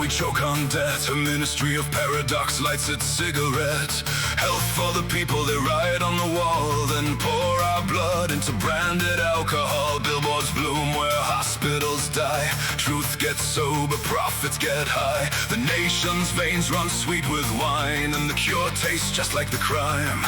we choke on debt. A ministry of paradox lights its cigarette. Health for the people, they write on the wall, then pour our blood into branded alcohol. Billboards bloom where hospitals die. Truth gets sober, profits get high. The nation's veins run sweet with wine, and the cure tastes just like the crime.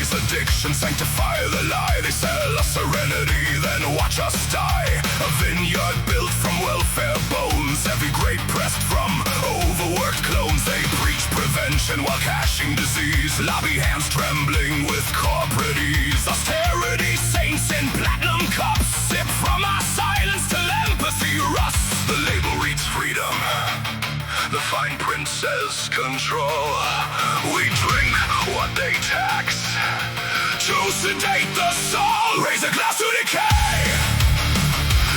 Addiction, sanctify the lie. They sell us serenity, then watch us die. A vineyard built from welfare bones, every grape pressed from overworked clones. They preach prevention while cashing disease. Lobby hands trembling with corporate ease. Austerity saints in platinum cups sip from our silence till empathy rusts. The label reads freedom, the fine print says control. We drink what they tax to sedate the soul. Raise a glass to decay.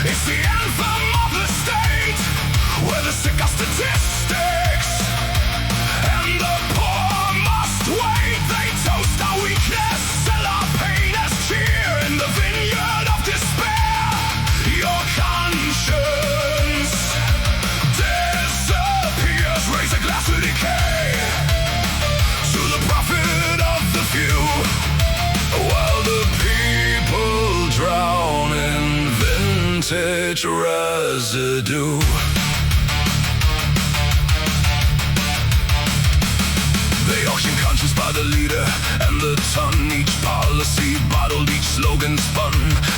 It's the anthem of the state, where the sick are statistics and the poor must wait. They toast our weakness, sell our pain as cheer in the vineyard of despair. Your conscience disappears. Raise a glass to decay, to the profit of the few, while the people drown in vintage residue. They auction conscience by the leader and the ton. Each policy bottled, each slogan spun.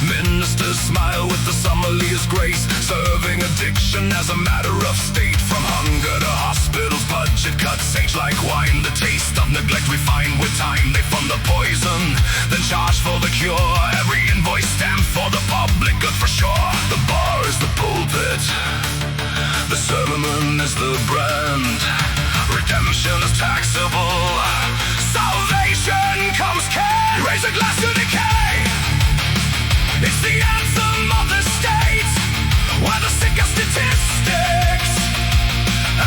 Ministers smile with the sommeliers' grace, serving addiction as a matter of state. From hunger to hospitals, budget cuts, age like wine. The taste of neglect we find with time. They fund the poison, then charge for the cure. Every invoice stamped for the public good for sure. The bar is the pulpit, the sermon is the brand. Redemption is taxable, salvation comes cash. Raise a glass to decay. It's the anthem of the state, where the sick are statistics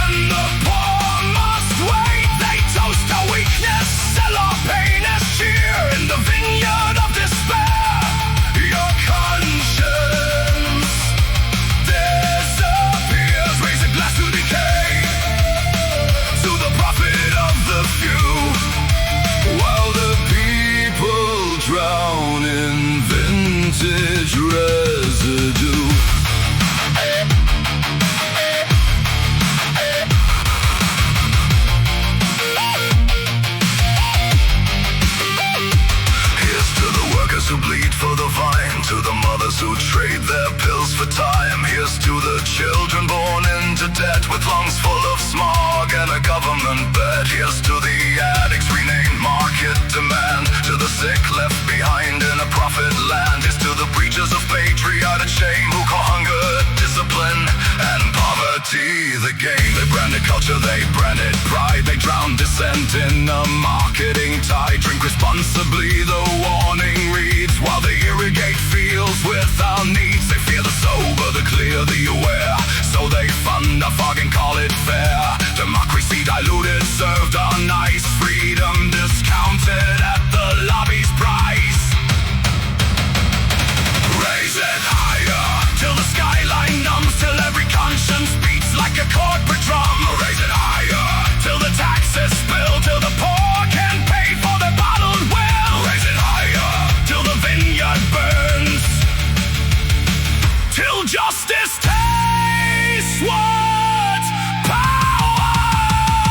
and the poor must wait. They toast our weakness, sell our pain as cheer in the vineyard of despair. Your conscience disappears. Raise a glass to decay, to the profit of the few, while the people drown in vintage residue. Who bleed for the vine, to the mothers who trade their pills for time. Here's to the children born into debt, with lungs full of smog and a government bed. Here's to the addicts renamed market demand, to the sick left behind in a profit land. Here's to the preachers of patriotic shame, who call hunger discipline and poverty the game. They branded culture, they branded pride. They drown dissent in a marketing tide. Drink responsibly, the warning reads, while they irrigate fields with our needs. They fear the sober, the clear, the aware, so they fund a fog and call it fair. Democracy diluted, served on ice. Freedom discounted at the lobby's price. Raise it higher, till the skyline numbs, till every conscience beats like a corporate drum. Raise it higher, till the taxes spill, till the poor can pay for their bottled will. Raise it higher, till the vineyard burns, till justice tastes what's power.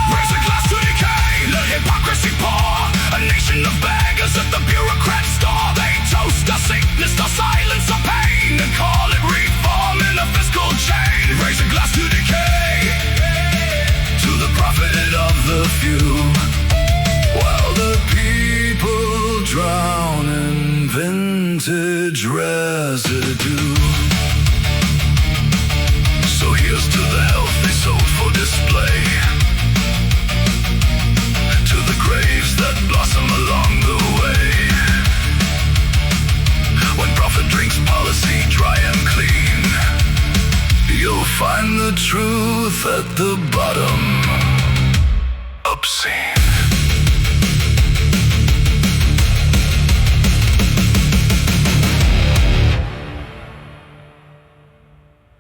Raise a glass to decay, let hypocrisy pour. A nation of beggars at the bureaucrat's store. They toast our sickness, our silence, our pain, and call it reform in a fiscal chain. Raise a glass to decay, to the profit of the few, while the people drown in vintage residue. So here's to the health they sold for display, to the graves that blossom along the way. When profit drinks policy dry and clean, you'll find the truth at the bottom.